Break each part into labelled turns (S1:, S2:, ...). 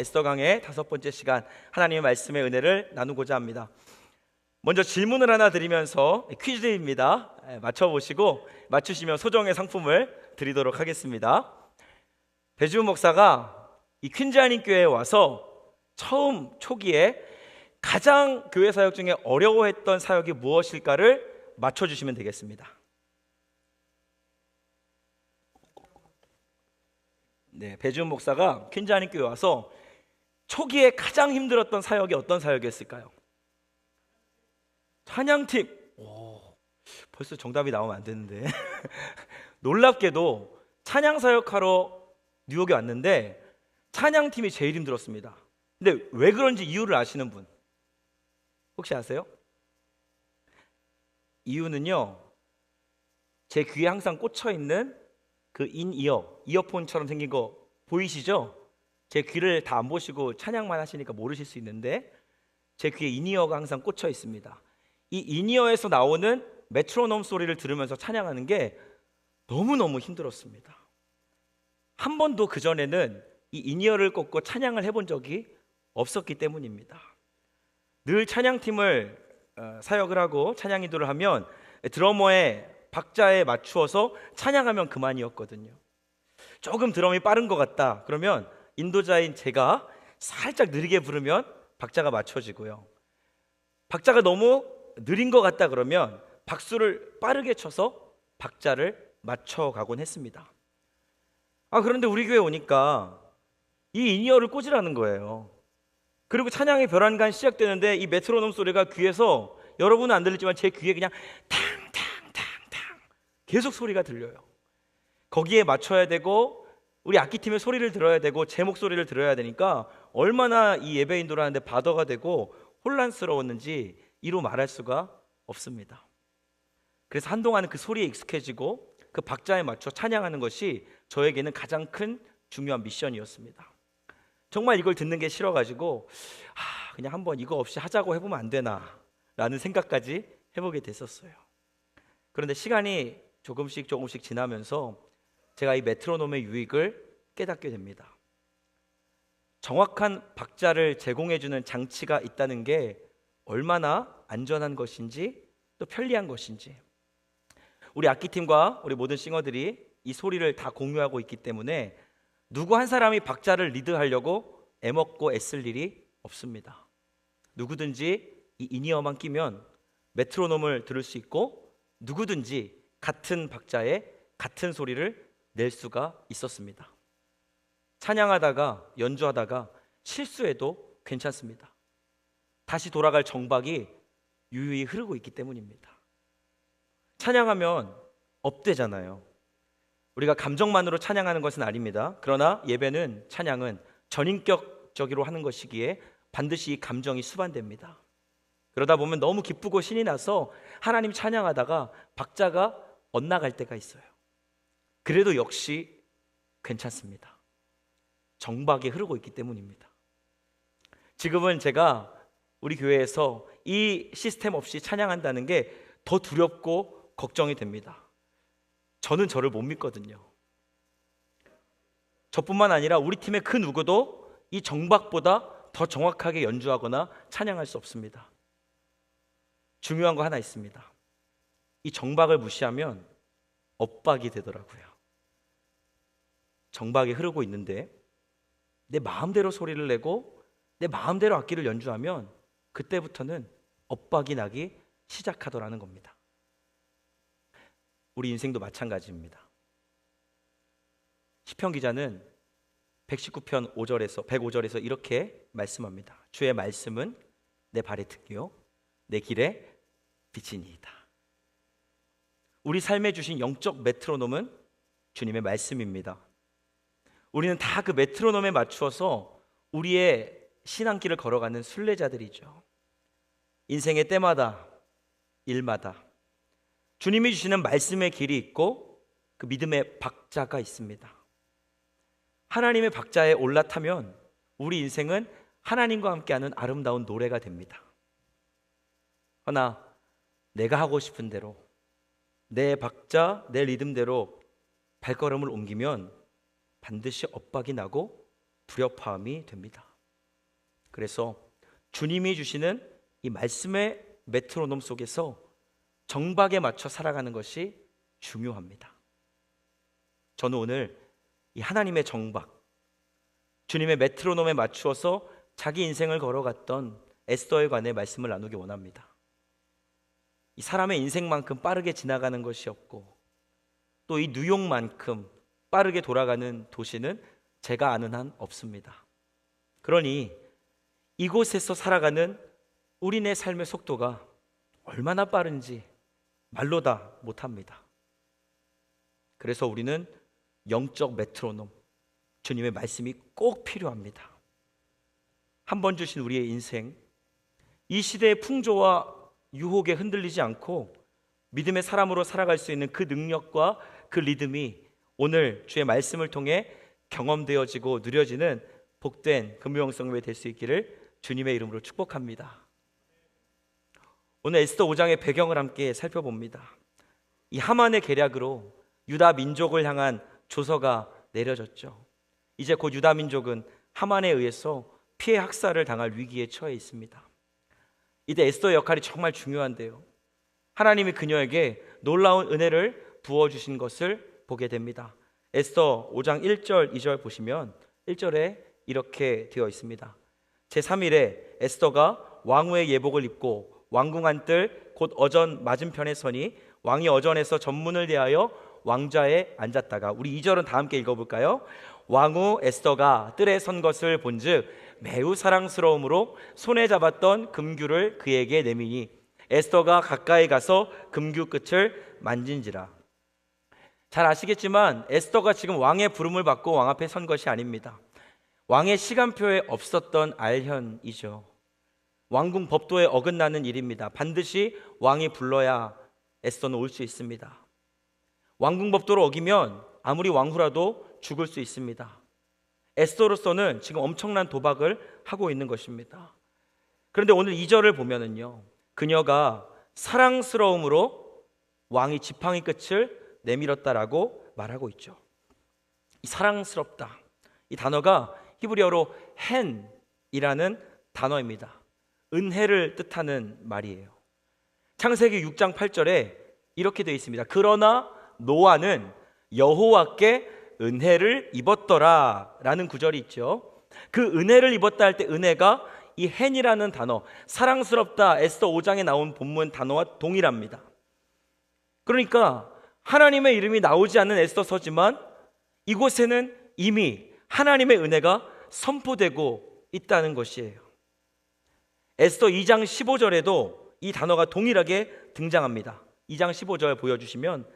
S1: 에스더 강의 5번째 시간, 하나님의 말씀의 은혜를 나누고자 합니다. 먼저 질문을 하나 드리면서 퀴즈입니다. 맞춰보시고 맞추시면 소정의 상품을 드리도록 하겠습니다. 배주훈 목사가 이 퀸즈아닌 교회에 와서 처음 초기에 가장 교회 사역 중에 어려워했던 사역이 무엇일까를 맞춰주시면 되겠습니다. 네, 배주훈 목사가 퀸즈아닌 교회에 와서 초기에 가장 힘들었던 사역이 어떤 사역이었을까요? 찬양팀. 벌써 정답이 나오면 안 되는데 놀랍게도 찬양 사역하러 뉴욕에 왔는데 찬양팀이 제일 힘들었습니다. 근데 왜 그런지 이유를 아시는 분 혹시 아세요? 이유는요, 제 귀에 항상 꽂혀 있는 그 이어폰처럼 생긴 거 보이시죠? 제 귀를 다 안 보시고 찬양만 하시니까 모르실 수 있는데 제 귀에 인이어가 항상 꽂혀 있습니다. 이 인이어에서 나오는 메트로놈 소리를 들으면서 찬양하는 게 너무너무 힘들었습니다. 한 번도 그전에는 이 인이어를 꽂고 찬양을 해본 적이 없었기 때문입니다. 늘 찬양팀을 사역을 하고 찬양 인도를 하면 드러머의 박자에 맞추어서 찬양하면 그만이었거든요. 조금 드럼이 빠른 것 같다 그러면 인도자인 제가 살짝 느리게 부르면 박자가 맞춰지고요, 박자가 너무 느린 것 같다 그러면 박수를 빠르게 쳐서 박자를 맞춰가곤 했습니다. 그런데 우리 교회 오니까 이 인이어를 꽂으라는 거예요. 그리고 찬양의 별안간 시작되는데 이 메트로놈 소리가 귀에서, 여러분은 안 들리지만 제 귀에 그냥 탕탕탕탕 계속 소리가 들려요. 거기에 맞춰야 되고 우리 악기팀의 소리를 들어야 되고 제 목소리를 들어야 되니까 얼마나 이 예배 인도를 하는데 바더가 되고 혼란스러웠는지 이루 말할 수가 없습니다. 그래서 한동안은 그 소리에 익숙해지고 그 박자에 맞춰 찬양하는 것이 저에게는 가장 큰 중요한 미션이었습니다. 정말 이걸 듣는 게 싫어가지고 그냥 한번 이거 없이 하자고 해보면 안 되나 라는 생각까지 해보게 됐었어요. 그런데 시간이 조금씩 지나면서 제가 이 메트로놈의 유익을 깨닫게 됩니다. 정확한 박자를 제공해주는 장치가 있다는 게 얼마나 안전한 것인지 또 편리한 것인지, 우리 악기팀과 우리 모든 싱어들이 이 소리를 다 공유하고 있기 때문에 누구 한 사람이 박자를 리드하려고 애먹고 애쓸 일이 없습니다. 누구든지 이 인이어만 끼면 메트로놈을 들을 수 있고 누구든지 같은 박자에 같은 소리를 낼 수가 있었습니다. 찬양하다가 연주하다가 실수해도 괜찮습니다. 다시 돌아갈 정박이 유유히 흐르고 있기 때문입니다. 찬양하면 업되잖아요. 우리가 감정만으로 찬양하는 것은 아닙니다. 그러나 예배는, 찬양은 전인격적으로 하는 것이기에 반드시 이 감정이 수반됩니다. 그러다 보면 너무 기쁘고 신이 나서 하나님 찬양하다가 박자가 엇나갈 때가 있어요. 그래도 역시 괜찮습니다. 정박이 흐르고 있기 때문입니다. 지금은 제가 우리 교회에서 이 시스템 없이 찬양한다는 게 더 두렵고 걱정이 됩니다. 저는 저를 못 믿거든요. 저뿐만 아니라 우리 팀의 그 누구도 이 정박보다 더 정확하게 연주하거나 찬양할 수 없습니다. 중요한 거 하나 있습니다. 이 정박을 무시하면 엇박이 되더라고요. 정박이 흐르고 있는데 내 마음대로 소리를 내고 내 마음대로 악기를 연주하면 그때부터는 엇박이 나기 시작하더라는 겁니다. 우리 인생도 마찬가지입니다. 시편 기자는 119편 105절에서 이렇게 말씀합니다. 주의 말씀은 내 발의 등이요 내 길의 빛이니이다. 우리 삶에 주신 영적 메트로놈은 주님의 말씀입니다. 우리는 다 그 메트로놈에 맞추어서 우리의 신앙길을 걸어가는 순례자들이죠. 인생의 때마다, 일마다 주님이 주시는 말씀의 길이 있고 그 믿음의 박자가 있습니다. 하나님의 박자에 올라타면 우리 인생은 하나님과 함께하는 아름다운 노래가 됩니다. 그러나 내가 하고 싶은 대로, 내 박자, 내 리듬대로 발걸음을 옮기면 반드시 엇박이 나고 불협화음이 됩니다. 그래서 주님이 주시는 이 말씀의 메트로놈 속에서 정박에 맞춰 살아가는 것이 중요합니다. 저는 오늘 이 하나님의 정박, 주님의 메트로놈에 맞추어서 자기 인생을 걸어갔던 에스더에 관해 말씀을 나누기 원합니다. 이 사람의 인생만큼 빠르게 지나가는 것이 없고 또 이 뉴욕만큼 빠르게 돌아가는 도시는 제가 아는 한 없습니다. 그러니 이곳에서 살아가는 우리네 삶의 속도가 얼마나 빠른지 말로 다 못합니다. 그래서 우리는 영적 메트로놈, 주님의 말씀이 꼭 필요합니다. 한 번 주신 우리의 인생, 이 시대의 풍조와 유혹에 흔들리지 않고 믿음의 사람으로 살아갈 수 있는 그 능력과 그 리듬이 오늘 주의 말씀을 통해 경험되어지고 누려지는 복된 금요영성회 될 수 있기를 주님의 이름으로 축복합니다. 오늘 에스더 5장의 배경을 함께 살펴봅니다. 이 하만의 계략으로 유다 민족을 향한 조서가 내려졌죠. 이제 곧 유다 민족은 하만에 의해서 피해 학살을 당할 위기에 처해 있습니다. 이때 에스더의 역할이 정말 중요한데요, 하나님이 그녀에게 놀라운 은혜를 부어주신 것을 보게 됩니다. 에스더 5장 1절 2절 보시면 1절에 이렇게 되어 있습니다. 제3일에 에스더가 왕후의 예복을 입고 왕궁 안뜰 곧 어전 맞은편에 서니 왕이 어전에서 전문을 대하여 왕좌에 앉았다가, 우리 2절은 다 함께 읽어볼까요? 왕후 에스더가 뜰에 선 것을 본즉 매우 사랑스러움으로 손에 잡았던 금규를 그에게 내미니 에스더가 가까이 가서 금규 끝을 만진지라. 잘 아시겠지만 에스더가 지금 왕의 부름을 받고 왕 앞에 선 것이 아닙니다. 왕의 시간표에 없었던 알현이죠. 왕궁 법도에 어긋나는 일입니다. 반드시 왕이 불러야 에스더는 올 수 있습니다. 왕궁 법도를 어기면 아무리 왕후라도 죽을 수 있습니다. 에스더로서는 지금 엄청난 도박을 하고 있는 것입니다. 그런데 오늘 2절을 보면은요, 그녀가 사랑스러움으로 왕이 지팡이 끝을 내밀었다라고 말하고 있죠. 이 사랑스럽다, 이 단어가 히브리어로 헨이라는 단어입니다. 은혜를 뜻하는 말이에요. 창세기 6장 8절에 이렇게 되어 있습니다. 그러나 노아는 여호와께 은혜를 입었더라 라는 구절이 있죠. 그 은혜를 입었다 할 때 은혜가 이 헨이라는 단어, 사랑스럽다, 에스더 5장에 나온 본문 단어와 동일합니다. 그러니까 하나님의 이름이 나오지 않는 에스더서지만 이곳에는 이미 하나님의 은혜가 선포되고 있다는 것이에요. 에스더 2장 15절에도 이 단어가 동일하게 등장합니다. 2장 15절 보여주시면,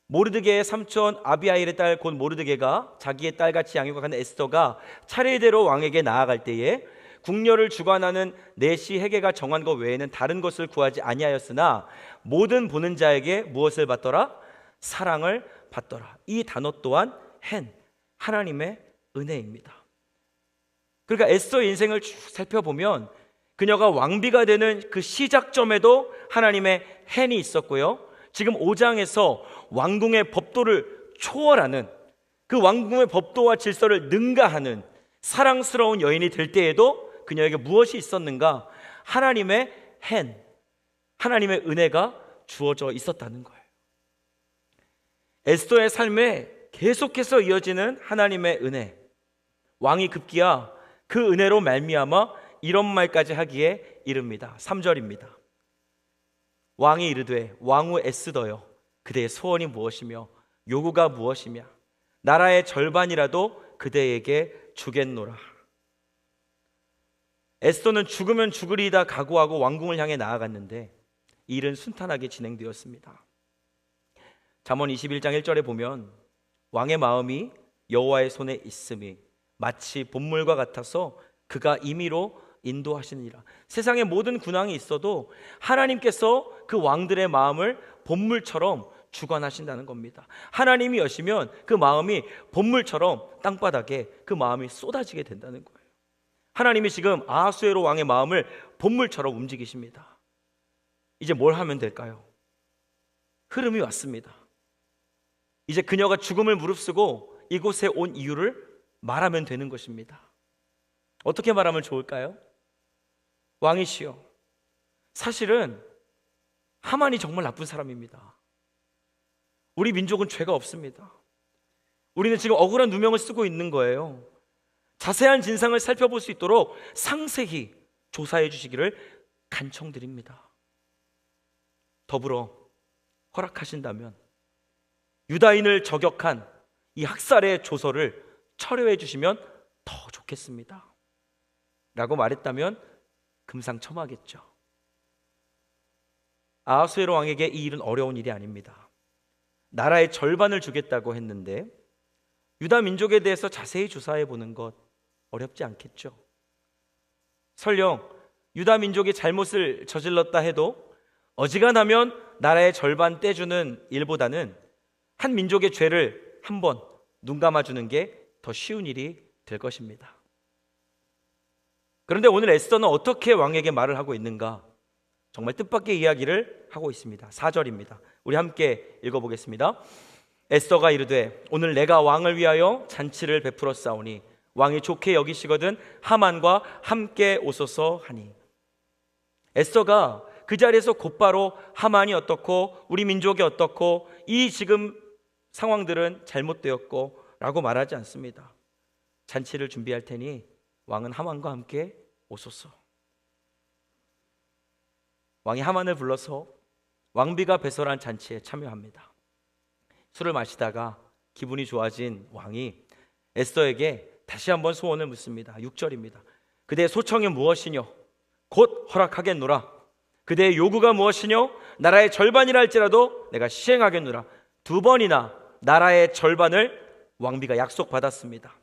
S1: 모르드게의 삼촌 아비하일의 딸 곧 모르드게가 자기의 딸같이 양육하는 에스더가 차례대로 왕에게 나아갈 때에 궁녀를 주관하는 내시 헤게가 정한 것 외에는 다른 것을 구하지 아니하였으나 모든 보는 자에게 무엇을 받더라? 사랑을 받더라. 이 단어 또한 헨, 하나님의 은혜입니다. 그러니까 에스더의 인생을 쭉 살펴보면 그녀가 왕비가 되는 그 시작점에도 하나님의 헨이 있었고요, 지금 5장에서 왕궁의 법도를 초월하는, 그 왕궁의 법도와 질서를 능가하는 사랑스러운 여인이 될 때에도 그녀에게 무엇이 있었는가? 하나님의 헨, 하나님의 은혜가 주어져 있었다는 거예요. 에스더의 삶에 계속해서 이어지는 하나님의 은혜, 왕이 급기야 그 은혜로 말미암아 이런 말까지 하기에 이릅니다. 3절입니다. 왕이 이르되 왕후 에스더여, 그대의 소원이 무엇이며 요구가 무엇이냐? 나라의 절반이라도 그대에게 주겠노라. 에스더는 죽으면 죽으리이다 각오하고 왕궁을 향해 나아갔는데 이 일은 순탄하게 진행되었습니다. 잠언 21장 1절에 보면 왕의 마음이 여호와의 손에 있음이 마치 본물과 같아서 그가 임의로 인도하시느니라. 세상에 모든 군왕이 있어도 하나님께서 그 왕들의 마음을 본물처럼 주관하신다는 겁니다. 하나님이 여시면 그 마음이 본물처럼 땅바닥에 그 마음이 쏟아지게 된다는 거예요. 하나님이 지금 아하수에로 왕의 마음을 본물처럼 움직이십니다. 이제 뭘 하면 될까요? 흐름이 왔습니다. 이제 그녀가 죽음을 무릅쓰고 이곳에 온 이유를 말하면 되는 것입니다. 어떻게 말하면 좋을까요? 왕이시여, 사실은 하만이 정말 나쁜 사람입니다. 우리 민족은 죄가 없습니다. 우리는 지금 억울한 누명을 쓰고 있는 거예요. 자세한 진상을 살펴볼 수 있도록 상세히 조사해 주시기를 간청드립니다. 더불어 허락하신다면 유다인을 저격한 이 학살의 조서를 철회해 주시면 더 좋겠습니다 라고 말했다면 금상첨화겠죠. 아하수에로 왕에게 이 일은 어려운 일이 아닙니다. 나라의 절반을 주겠다고 했는데 유다 민족에 대해서 자세히 조사해 보는 것 어렵지 않겠죠. 설령 유다 민족이 잘못을 저질렀다 해도 어지간하면 나라의 절반 떼주는 일보다는 한 민족의 죄를 한번 눈 감아주는 게 더 쉬운 일이 될 것입니다. 그런데 오늘 에스더는 어떻게 왕에게 말을 하고 있는가? 정말 뜻밖의 이야기를 하고 있습니다. 4절입니다. 우리 함께 읽어보겠습니다. 에스더가 이르되 오늘 내가 왕을 위하여 잔치를 베풀었사오니 왕이 좋게 여기시거든 하만과 함께 오소서 하니. 에스더가 그 자리에서 곧바로 하만이 어떻고 우리 민족이 어떻고 이 지금 상황들은 잘못되었고 라고 말하지 않습니다. 잔치를 준비할 테니 왕은 하만과 함께 오소서. 왕이 하만을 불러서 왕비가 배설한 잔치에 참여합니다. 술을 마시다가 기분이 좋아진 왕이 에스더에게 다시 한번 소원을 묻습니다. 6절입니다. 그대의 소청이 무엇이뇨? 곧 허락하겠노라. 그대의 요구가 무엇이뇨? 나라의 절반이라 할지라도 내가 시행하겠노라. 2번이나 나라의 절반을 왕비가 약속받았습니다.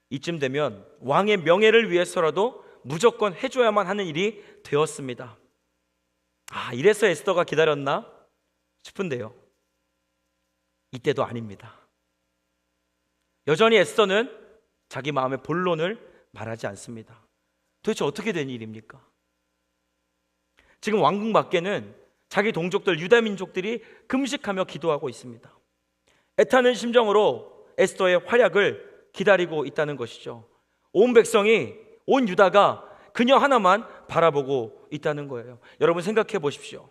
S1: 이쯤 되면 왕의 명예를 위해서라도 무조건 해줘야만 하는 일이 되었습니다. 이래서 에스더가 기다렸나 싶은데요, 이때도 아닙니다. 여전히 에스더는 자기 마음의 본론을 말하지 않습니다. 도대체 어떻게 된 일입니까? 지금 왕궁 밖에는 자기 동족들 유다 민족들이 금식하며 기도하고 있습니다. 애타는 심정으로 에스더의 활약을 기다리고 있다는 것이죠. 온 백성이, 온 유다가 그녀 하나만 바라보고 있다는 거예요. 여러분 생각해 보십시오.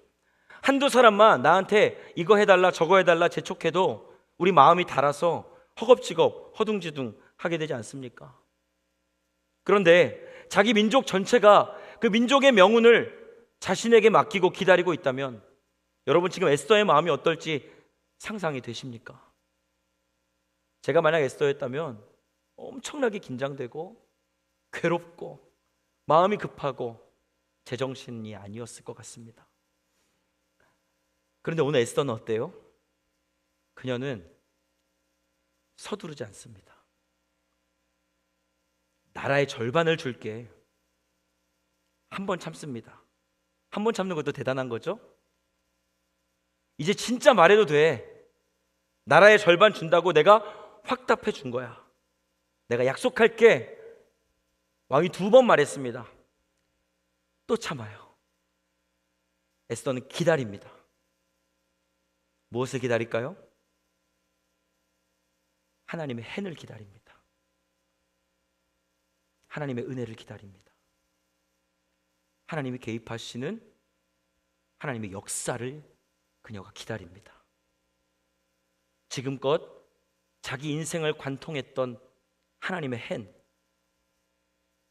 S1: 한두 사람만 나한테 이거 해달라 저거 해달라 재촉해도 우리 마음이 달아서 허겁지겁 허둥지둥 하게 되지 않습니까? 그런데 자기 민족 전체가 그 민족의 명운을 자신에게 맡기고 기다리고 있다면 여러분 지금 에스더의 마음이 어떨지 상상이 되십니까? 제가 만약 에스더였다면 엄청나게 긴장되고 괴롭고 마음이 급하고 제정신이 아니었을 것 같습니다. 그런데 오늘 에스더는 어때요? 그녀는 서두르지 않습니다. 나라의 절반을 줄게. 한 번 참습니다. 한 번 참는 것도 대단한 거죠. 이제 진짜 말해도 돼. 나라의 절반 준다고 내가 확답해 준 거야. 내가 약속할게. 왕이 2번 말했습니다. 또 참아요. 에스더는 기다립니다. 무엇을 기다릴까요? 하나님의 hand 을 기다립니다. 하나님의 은혜를 기다립니다. 하나님이 개입하시는 하나님의 역사를 그녀가 기다립니다. 지금껏 자기 인생을 관통했던 하나님의 hand,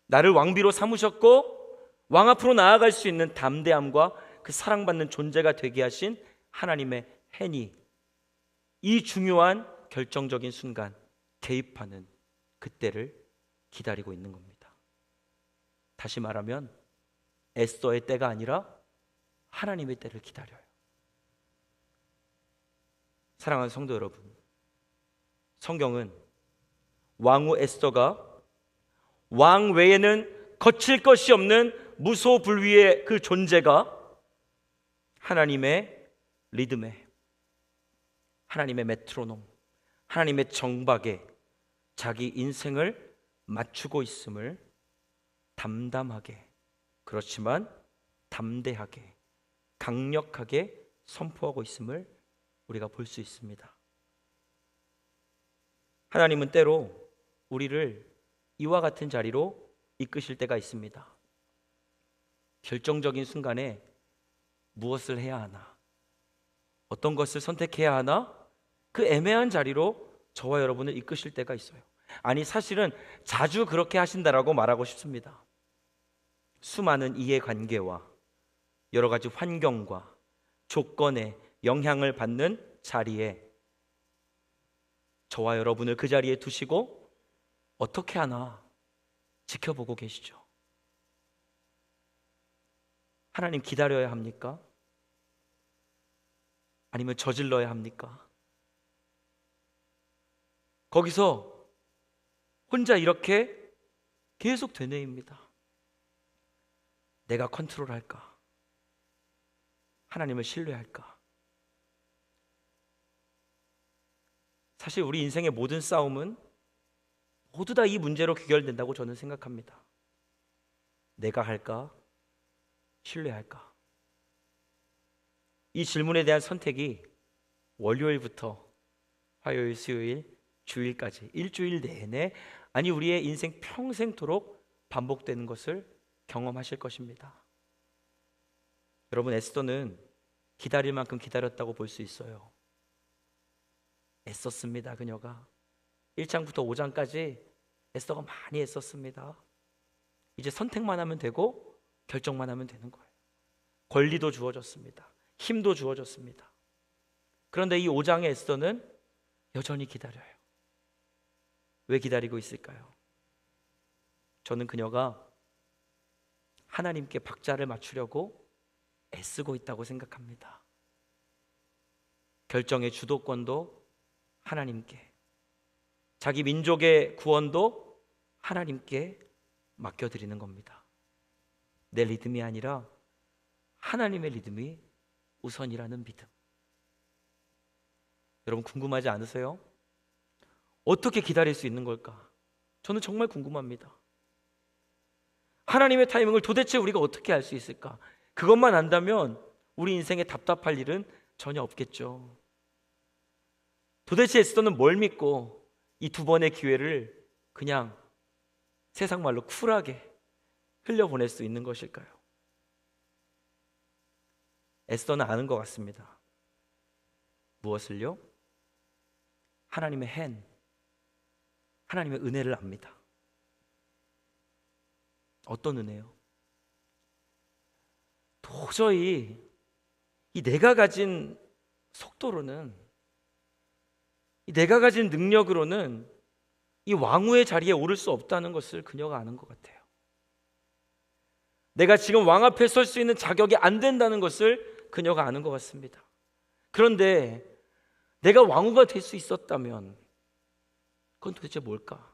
S1: 나를 왕비로 삼으셨고 왕 앞으로 나아갈 수 있는 담대함과 그 사랑받는 존재가 되게 하신 하나님의 hand이 이 중요한 결정적인 순간 개입하는 그때를 기다리고 있는 겁니다. 다시 말하면 에스더의 때가 아니라 하나님의 때를 기다려요. 사랑하는 성도 여러분, 성경은 왕후 에스더가 왕 외에는 거칠 것이 없는 무소불위의 그 존재가 하나님의 리듬에, 하나님의 메트로놈, 하나님의 정박에 자기 인생을 맞추고 있음을 담담하게, 그렇지만 담대하게, 강력하게 선포하고 있음을 우리가 볼 수 있습니다. 하나님은 때로 우리를 이와 같은 자리로 이끄실 때가 있습니다. 결정적인 순간에 무엇을 해야 하나, 어떤 것을 선택해야 하나, 그 애매한 자리로 저와 여러분을 이끄실 때가 있어요. 아니, 사실은 자주 그렇게 하신다라고 말하고 싶습니다. 수많은 이해관계와 여러 가지 환경과 조건에 영향을 받는 자리에 저와 여러분을 그 자리에 두시고 어떻게 하나 지켜보고 계시죠. 하나님 기다려야 합니까? 아니면 저질러야 합니까? 거기서 혼자 이렇게 계속 되뇌입니다. 내가 컨트롤할까? 하나님을 신뢰할까? 사실 우리 인생의 모든 싸움은 모두 다 이 문제로 귀결된다고 저는 생각합니다. 내가 할까? 신뢰할까? 이 질문에 대한 선택이 월요일부터 화요일, 수요일, 주일까지 일주일 내내, 아니 우리의 인생 평생토록 반복되는 것을 경험하실 것입니다. 여러분, 에스더는 기다릴 만큼 기다렸다고 볼 수 있어요. 애썼습니다. 그녀가 1장부터 5장까지 에스더가 많이 애썼습니다. 이제 선택만 하면 되고 결정만 하면 되는 거예요. 권리도 주어졌습니다. 힘도 주어졌습니다. 그런데 이 5장의 에스더는 여전히 기다려요. 왜 기다리고 있을까요? 저는 그녀가 하나님께 박자를 맞추려고 애쓰고 있다고 생각합니다. 결정의 주도권도 하나님께, 자기 민족의 구원도 하나님께 맡겨드리는 겁니다. 내 리듬이 아니라 하나님의 리듬이 우선이라는 믿음. 여러분, 궁금하지 않으세요? 어떻게 기다릴 수 있는 걸까? 저는 정말 궁금합니다. 하나님의 타이밍을 도대체 우리가 어떻게 알 수 있을까? 그것만 안다면 우리 인생에 답답할 일은 전혀 없겠죠. 도대체 에스더는 뭘 믿고 이 두 번의 기회를 그냥 세상 말로 쿨하게 흘려보낼 수 있는 것일까요? 에스더는 아는 것 같습니다. 무엇을요? 하나님의 hand, 하나님의 은혜를 압니다. 어떤 은혜요? 도저히 이 내가 가진 속도로는, 이 내가 가진 능력으로는 이 왕후의 자리에 오를 수 없다는 것을 그녀가 아는 것 같아요. 내가 지금 왕 앞에 설 수 있는 자격이 안 된다는 것을 그녀가 아는 것 같습니다. 그런데 내가 왕후가 될 수 있었다면 그건 도대체 뭘까?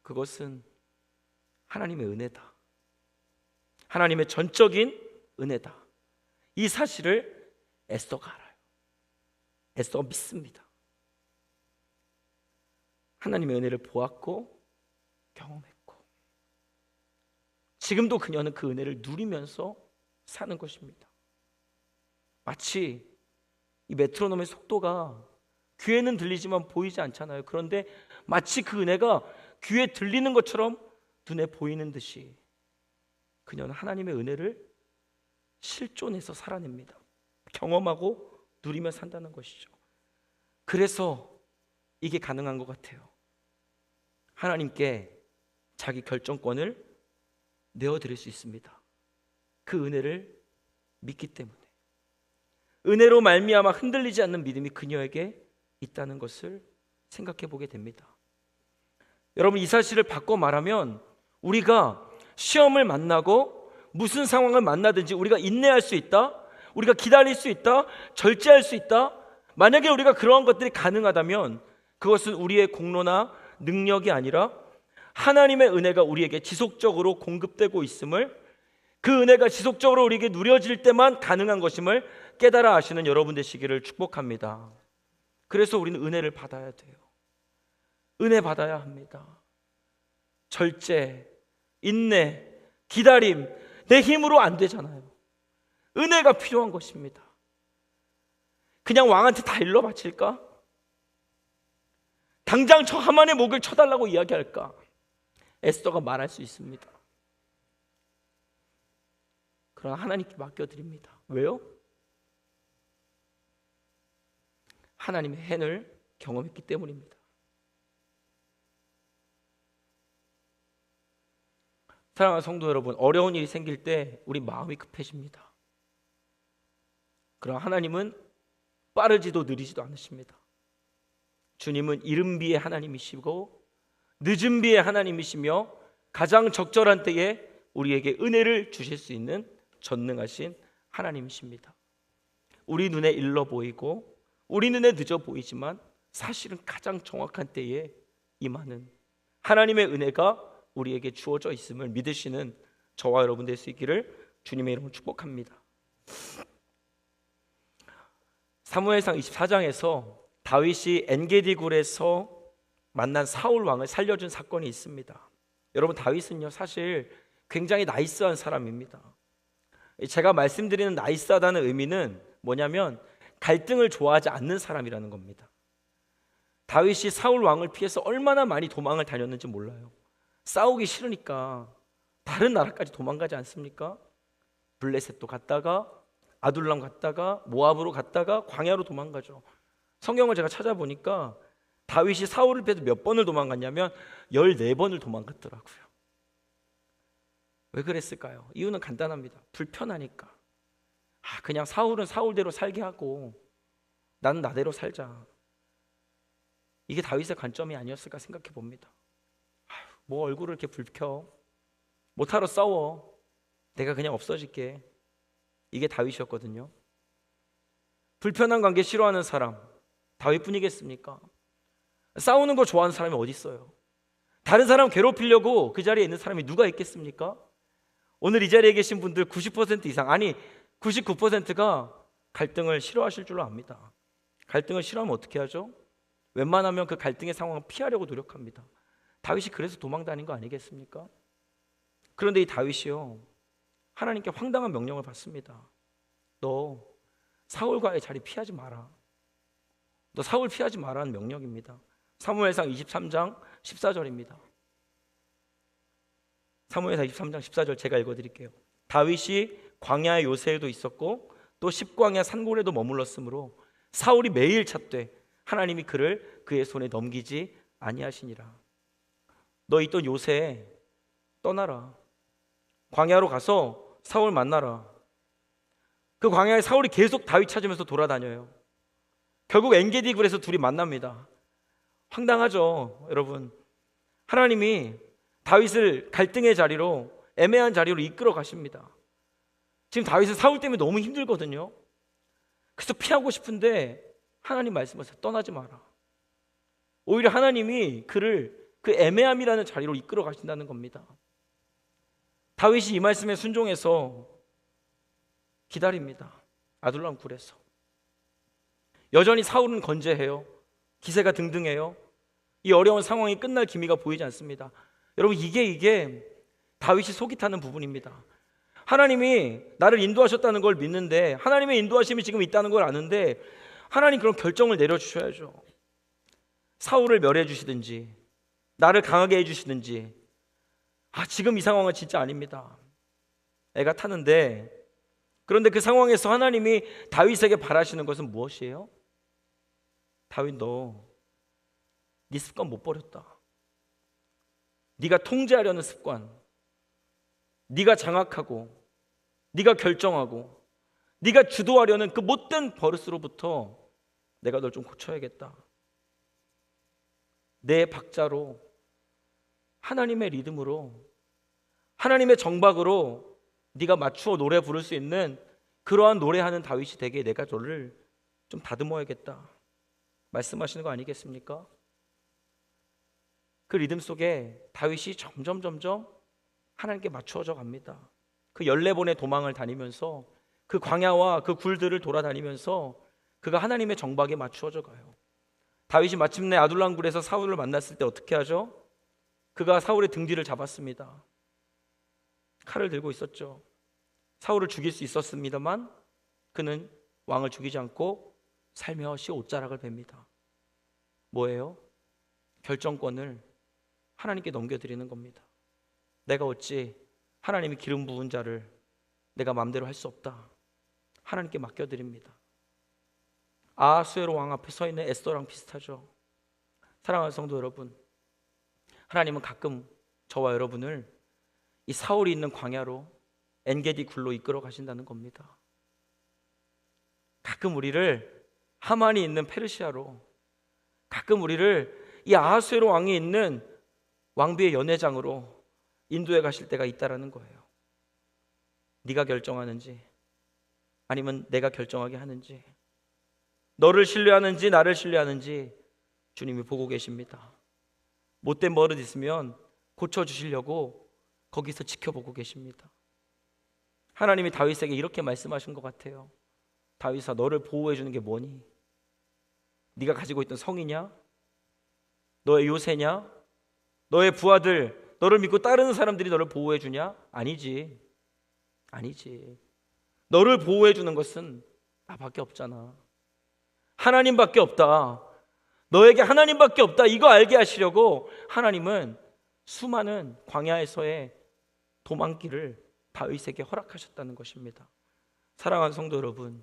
S1: 그것은 하나님의 은혜다. 하나님의 전적인 은혜다. 이 사실을 에스더가 알아요. 에스더가 믿습니다. 하나님의 은혜를 보았고 경험했고, 지금도 그녀는 그 은혜를 누리면서 사는 것입니다. 마치 이 메트로놈의 속도가 귀에는 들리지만 보이지 않잖아요. 그런데 마치 그 은혜가 귀에 들리는 것처럼 눈에 보이는 듯이 그녀는 하나님의 은혜를 실존해서 살아냅니다. 경험하고 누리며 산다는 것이죠. 그래서 이게 가능한 것 같아요. 하나님께 자기 결정권을 내어드릴 수 있습니다. 그 은혜를 믿기 때문에. 은혜로 말미암아 흔들리지 않는 믿음이 그녀에게 있다는 것을 생각해 보게 됩니다. 여러분, 이 사실을 바꿔 말하면 우리가 시험을 만나고 무슨 상황을 만나든지 우리가 인내할 수 있다, 우리가 기다릴 수 있다, 절제할 수 있다. 만약에 우리가 그러한 것들이 가능하다면 그것은 우리의 공로나 능력이 아니라 하나님의 은혜가 우리에게 지속적으로 공급되고 있음을, 그 은혜가 지속적으로 우리에게 누려질 때만 가능한 것임을 깨달아 아시는 여러분 되시기를 축복합니다. 그래서 우리는 은혜를 받아야 돼요. 은혜 받아야 합니다. 절제, 인내, 기다림, 내 힘으로 안 되잖아요. 은혜가 필요한 것입니다. 그냥 왕한테 다 일러 바칠까? 당장 저 하만의 목을 쳐달라고 이야기할까? 에스더가 말할 수 있습니다. 그러나 하나님께 맡겨드립니다. 왜요? 하나님의 hand 경험했기 때문입니다. 사랑하는 성도 여러분, 어려운 일이 생길 때 우리 마음이 급해집니다. 그러나 하나님은 빠르지도 느리지도 않으십니다. 주님은 이른비의 하나님이시고 늦은 비의 하나님이시며 가장 적절한 때에 우리에게 은혜를 주실 수 있는 전능하신 하나님이십니다. 우리 눈에 일러 보이고 우리 눈에 늦어 보이지만 사실은 가장 정확한 때에 임하는 하나님의 은혜가 우리에게 주어져 있음을 믿으시는 저와 여러분 될 수 있기를 주님의 이름으로 축복합니다. 사무엘상 24장에서 다윗이 엔게디 굴에서 만난 사울 왕을 살려준 사건이 있습니다. 여러분, 다윗은요 사실 굉장히 나이스한 사람입니다. 제가 말씀드리는 나이스하다는 의미는 뭐냐면 갈등을 좋아하지 않는 사람이라는 겁니다. 다윗이 사울 왕을 피해서 얼마나 많이 도망을 다녔는지 몰라요. 싸우기 싫으니까 다른 나라까지 도망가지 않습니까? 블레셋도 갔다가 아둘람 갔다가 모압으로 갔다가 광야로 도망가죠. 성경을 제가 찾아보니까 다윗이 사울을 피해서 몇 번을 도망갔냐면 14번을 도망갔더라고요. 왜 그랬을까요? 이유는 간단합니다. 불편하니까. 그냥 사울은 사울대로 살게 하고 나는 나대로 살자. 이게 다윗의 관점이 아니었을까 생각해 봅니다. 뭐 얼굴을 이렇게 붉혀, 못하러 싸워, 내가 그냥 없어질게. 이게 다윗이었거든요. 불편한 관계 싫어하는 사람 다윗뿐이겠습니까? 싸우는 거 좋아하는 사람이 어디 있어요? 다른 사람 괴롭히려고 그 자리에 있는 사람이 누가 있겠습니까? 오늘 이 자리에 계신 분들 90% 이상, 아니 99%가 갈등을 싫어하실 줄로 압니다. 갈등을 싫어하면 어떻게 하죠? 웬만하면 그 갈등의 상황을 피하려고 노력합니다. 다윗이 그래서 도망 다닌 거 아니겠습니까? 그런데 이 다윗이요 하나님께 황당한 명령을 받습니다. 너 사울과의 자리 피하지 마라. 너 사울 피하지 마라는 명령입니다. 사무엘상 23장 14절입니다. 사무엘상 23장 14절 제가 읽어드릴게요. 다윗이 광야의 요새에도 있었고 또 십광야 산골에도 머물렀으므로 사울이 매일 찾되 하나님이 그를 그의 손에 넘기지 아니하시니라. 너 있던 요새에 떠나라. 광야로 가서 사울 만나라. 그 광야에 사울이 계속 다윗 찾으면서 돌아다녀요. 결국 엔게디 굴에서 둘이 만납니다. 황당하죠, 여러분. 하나님이 다윗을 갈등의 자리로, 애매한 자리로 이끌어 가십니다. 지금 다윗은 사울 때문에 너무 힘들거든요. 그래서 피하고 싶은데 하나님 말씀하세요. 떠나지 마라. 오히려 하나님이 그를 그 애매함이라는 자리로 이끌어 가신다는 겁니다. 다윗이 이 말씀에 순종해서 기다립니다. 아둘람 굴에서. 여전히 사울은 건재해요. 기세가 등등해요. 이 어려운 상황이 끝날 기미가 보이지 않습니다. 여러분, 이게 다윗이 속이 타는 부분입니다. 하나님이 나를 인도하셨다는 걸 믿는데, 하나님의 인도하심이 지금 있다는 걸 아는데 하나님 그런 결정을 내려주셔야죠. 사울을 멸해 주시든지 나를 강하게 해주시든지. 지금 이 상황은 진짜 아닙니다. 애가 타는데, 그런데 그 상황에서 하나님이 다윗에게 바라시는 것은 무엇이에요? 다윗, 너 네 습관 못 버렸다. 네가 통제하려는 습관, 네가 장악하고 네가 결정하고 네가 주도하려는 그 못된 버릇으로부터 내가 널 좀 고쳐야겠다. 내 박자로, 하나님의 리듬으로, 하나님의 정박으로 네가 맞추어 노래 부를 수 있는 그러한 노래하는 다윗이 되게 내가 너를 좀 다듬어야겠다 말씀하시는 거 아니겠습니까? 그 리듬 속에 다윗이 점점 하나님께 맞추어져 갑니다. 그 14번의 도망을 다니면서 그 광야와 그 굴들을 돌아다니면서 그가 하나님의 정박에 맞추어져 가요. 다윗이 마침내 아둘람 굴에서 사울을 만났을 때 어떻게 하죠? 그가 사울의 등 뒤를 잡았습니다. 칼을 들고 있었죠. 사울을 죽일 수 있었습니다만 그는 왕을 죽이지 않고 살며시 옷자락을 뱁니다. 뭐예요? 결정권을 하나님께 넘겨드리는 겁니다. 내가 어찌 하나님이 기름 부은 자를 내가 마음대로 할 수 없다. 하나님께 맡겨드립니다. 아하수에로 왕 앞에 서 있는 에스더랑 비슷하죠. 사랑하는 성도 여러분, 하나님은 가끔 저와 여러분을 이 사울이 있는 광야로 엔게디 굴로 이끌어 가신다는 겁니다. 가끔 우리를 하만이 있는 페르시아로, 가끔 우리를 이 아하수에로 왕이 있는 왕비의 연회장으로 인도해 가실 때가 있다라는 거예요. 네가 결정하는지 아니면 내가 결정하게 하는지, 너를 신뢰하는지 나를 신뢰하는지 주님이 보고 계십니다. 못된 버릇 있으면 고쳐주시려고 거기서 지켜보고 계십니다. 하나님이 다윗에게 이렇게 말씀하신 것 같아요. 다윗아, 너를 보호해 주는 게 뭐니? 네가 가지고 있던 성이냐? 너의 요새냐? 너의 부하들, 너를 믿고 따르는 사람들이 너를 보호해 주냐? 아니지. 너를 보호해 주는 것은 나밖에 없잖아. 하나님밖에 없다. 너에게 하나님밖에 없다. 이거 알게 하시려고 하나님은 수많은 광야에서의 도망길을 다윗에게 허락하셨다는 것입니다. 사랑하는 성도 여러분,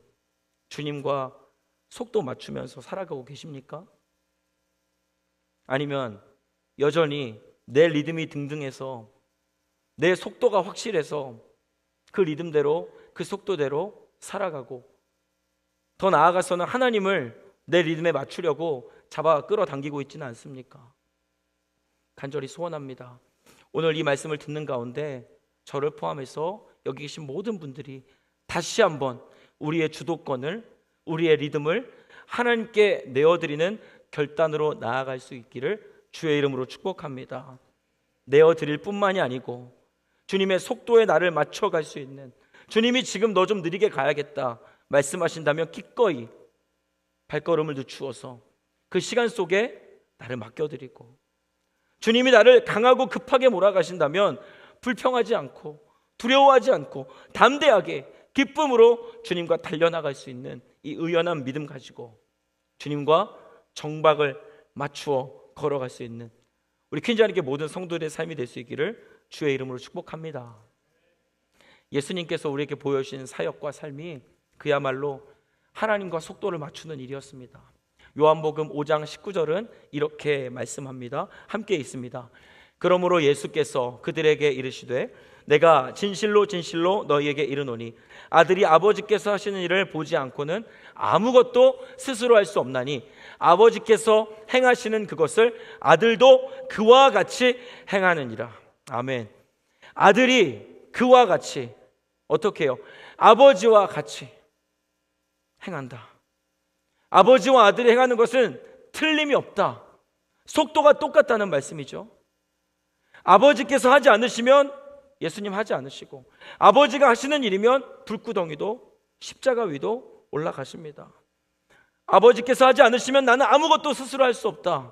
S1: 주님과 속도 맞추면서 살아가고 계십니까? 아니면 여전히 내 리듬이 등등해서, 내 속도가 확실해서 그 리듬대로, 그 속도대로 살아가고, 더 나아가서는 하나님을 내 리듬에 맞추려고 잡아 끌어당기고 있지는 않습니까? 간절히 소원합니다. 오늘 이 말씀을 듣는 가운데 저를 포함해서 여기 계신 모든 분들이 다시 한번 우리의 주도권을, 우리의 리듬을 하나님께 내어드리는 결단으로 나아갈 수 있기를 주의 이름으로 축복합니다. 내어드릴 뿐만이 아니고 주님의 속도에 나를 맞춰갈 수 있는, 주님이 지금 너 좀 느리게 가야겠다 말씀하신다면 기꺼이 발걸음을 늦추어서 그 시간 속에 나를 맡겨드리고, 주님이 나를 강하고 급하게 몰아가신다면 불평하지 않고 두려워하지 않고 담대하게 기쁨으로 주님과 달려나갈 수 있는 이 의연한 믿음 가지고 주님과 정박을 맞추어 걸어갈 수 있는 우리 퀸즈하니께 모든 성도들의 삶이 될 수 있기를 주의 이름으로 축복합니다. 예수님께서 우리에게 보여주신 사역과 삶이 그야말로 하나님과 속도를 맞추는 일이었습니다. 요한복음 5장 19절은 이렇게 말씀합니다. 함께 있습니다. 그러므로 예수께서 그들에게 이르시되 내가 진실로 진실로 너희에게 이르노니 아들이 아버지께서 하시는 일을 보지 않고는 아무것도 스스로 할 수 없나니 아버지께서 행하시는 그것을 아들도 그와 같이 행하느니라. 아멘. 아들이 그와 같이, 어떻게 해요? 아버지와 같이 행한다. 아버지와 아들이 행하는 것은 틀림이 없다. 속도가 똑같다는 말씀이죠. 아버지께서 하지 않으시면 예수님 하지 않으시고, 아버지가 하시는 일이면 불구덩이도 십자가 위도 올라가십니다. 아버지께서 하지 않으시면 나는 아무것도 스스로 할 수 없다.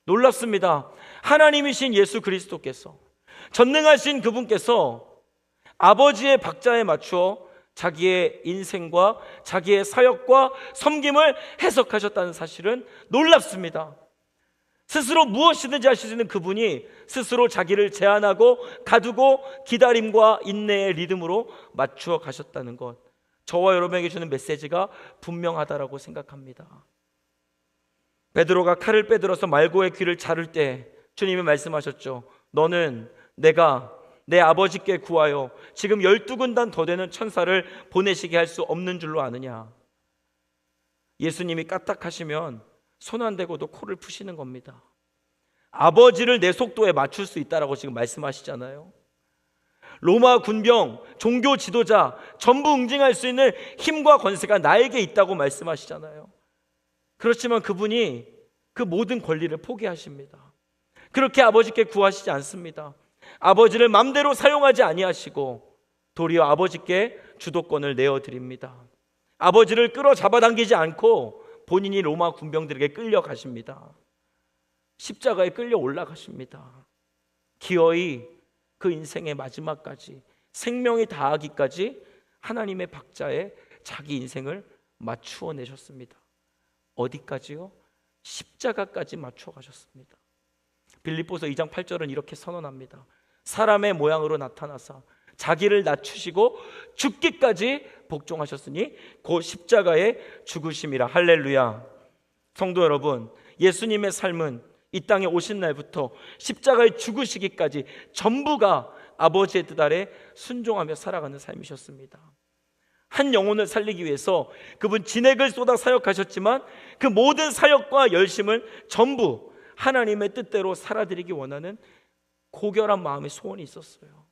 S1: 놀랍습니다. 하나님이신 예수 그리스도께서, 전능하신 그분께서 아버지의 박자에 맞추어 자기의 인생과 자기의 사역과 섬김을 해석하셨다는 사실은 놀랍습니다. 스스로 무엇이든지 하실 수 있는 그분이 스스로 자기를 제한하고 가두고 기다림과 인내의 리듬으로 맞추어 가셨다는 것, 저와 여러분에게 주는 메시지가 분명하다라고 생각합니다. 베드로가 칼을 빼들어서 말고의 귀를 자를 때 주님이 말씀하셨죠. 너는 내가 내 아버지께 구하여 지금 12군단 더 되는 천사를 보내시게 할 수 없는 줄로 아느냐. 예수님이 까딱하시면 손 안 대고도 코를 푸시는 겁니다. 아버지를 내 속도에 맞출 수 있다라고 지금 말씀하시잖아요. 로마 군병, 종교 지도자 전부 응징할 수 있는 힘과 권세가 나에게 있다고 말씀하시잖아요. 그렇지만 그분이 그 모든 권리를 포기하십니다. 그렇게 아버지께 구하시지 않습니다. 아버지를 마음대로 사용하지 아니하시고 도리어 아버지께 주도권을 내어드립니다. 아버지를 끌어잡아당기지 않고 본인이 로마 군병들에게 끌려가십니다. 십자가에 끌려 올라가십니다. 기어이 그 인생의 마지막까지, 생명이 다하기까지 하나님의 박자에 자기 인생을 맞추어 내셨습니다. 어디까지요? 십자가까지 맞추어 가셨습니다. 빌립보서 2장 8절은 이렇게 선언합니다. 사람의 모양으로 나타나사 자기를 낮추시고 죽기까지 복종하셨으니 곧 십자가의 죽으심이라. 할렐루야. 성도 여러분, 예수님의 삶은 이 땅에 오신 날부터 십자가에 죽으시기까지 전부가 아버지의 뜻 아래 순종하며 살아가는 삶이셨습니다. 한 영혼을 살리기 위해서 그분 진액을 쏟아 사역하셨지만 그 모든 사역과 열심은 전부 하나님의 뜻대로 살아드리기 원하는 고결한 마음의 소원이 있었어요.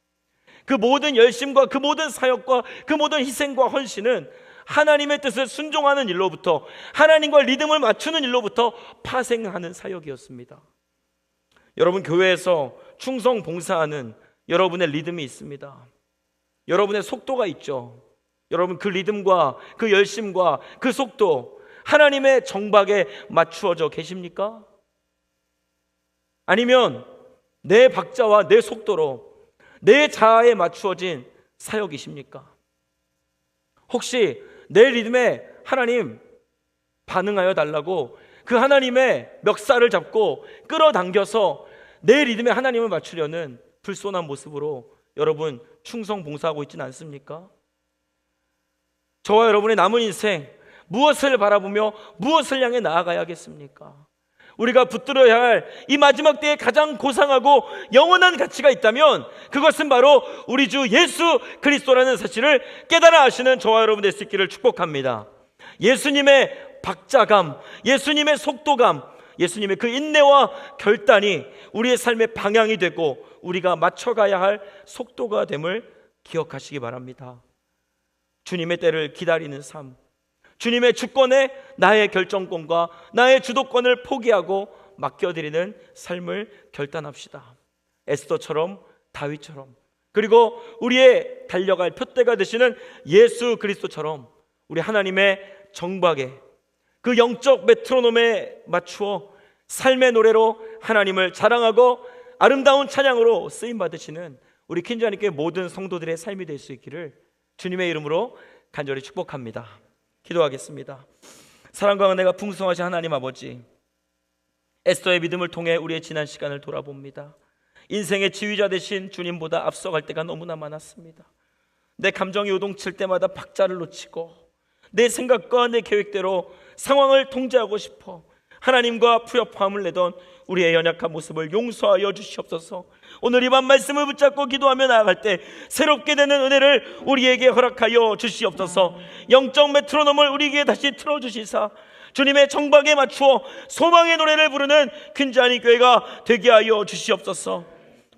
S1: 그 모든 열심과 그 모든 사역과 그 모든 희생과 헌신은 하나님의 뜻을 순종하는 일로부터, 하나님과 리듬을 맞추는 일로부터 파생하는 사역이었습니다. 여러분, 교회에서 충성 봉사하는 여러분의 리듬이 있습니다. 여러분의 속도가 있죠. 여러분, 그 리듬과 그 열심과 그 속도 하나님의 정박에 맞추어져 계십니까? 아니면 내 박자와 내 속도로 내 자아에 맞추어진 사역이십니까? 혹시 내 리듬에 하나님 반응하여 달라고 그 하나님의 멱살을 잡고 끌어당겨서 내 리듬에 하나님을 맞추려는 불손한 모습으로 여러분 충성 봉사하고 있지는 않습니까? 저와 여러분의 남은 인생 무엇을 바라보며 무엇을 향해 나아가야겠습니까? 우리가 붙들어야 할 이 마지막 때에 가장 고상하고 영원한 가치가 있다면 그것은 바로 우리 주 예수 그리스도라는 사실을 깨달아 하시는 저와 여러분 될 수 있기를 축복합니다. 예수님의 박자감, 예수님의 속도감, 예수님의 그 인내와 결단이 우리의 삶의 방향이 되고 우리가 맞춰가야 할 속도가 됨을 기억하시기 바랍니다. 주님의 때를 기다리는 삶, 주님의 주권에 나의 결정권과 나의 주도권을 포기하고 맡겨드리는 삶을 결단합시다. 에스더처럼, 다윗처럼, 그리고 우리의 달려갈 표대가 되시는 예수 그리스도처럼 우리 하나님의 정박에 그 영적 메트로놈에 맞추어 삶의 노래로 하나님을 자랑하고 아름다운 찬양으로 쓰임받으시는 우리 퀸즈하니께 모든 성도들의 삶이 될 수 있기를 주님의 이름으로 간절히 축복합니다. 기도하겠습니다. 사랑과 은혜가 풍성하신 하나님 아버지, 에스더의 믿음을 통해 우리의 지난 시간을 돌아봅니다. 인생의 지휘자 되신 주님보다 앞서갈 때가 너무나 많았습니다. 내 감정이 요동칠 때마다 박자를 놓치고 내 생각과 내 계획대로 상황을 통제하고 싶어 하나님과 푸협함을 내던 우리의 연약한 모습을 용서하여 주시옵소서. 오늘 이 밤 말씀을 붙잡고 기도하며 나아갈 때 새롭게 되는 은혜를 우리에게 허락하여 주시옵소서. 영적 메트로놈을 우리에게 다시 틀어주시사 주님의 정박에 맞추어 소망의 노래를 부르는 퀸즈하니 교회가 되게 하여 주시옵소서.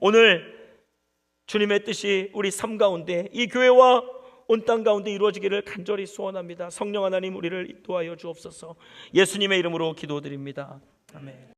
S1: 오늘 주님의 뜻이 우리 삶 가운데 이 교회와 온 땅 가운데 이루어지기를 간절히 소원합니다. 성령 하나님, 우리를 도와여 주옵소서. 예수님의 이름으로 기도드립니다. 아멘.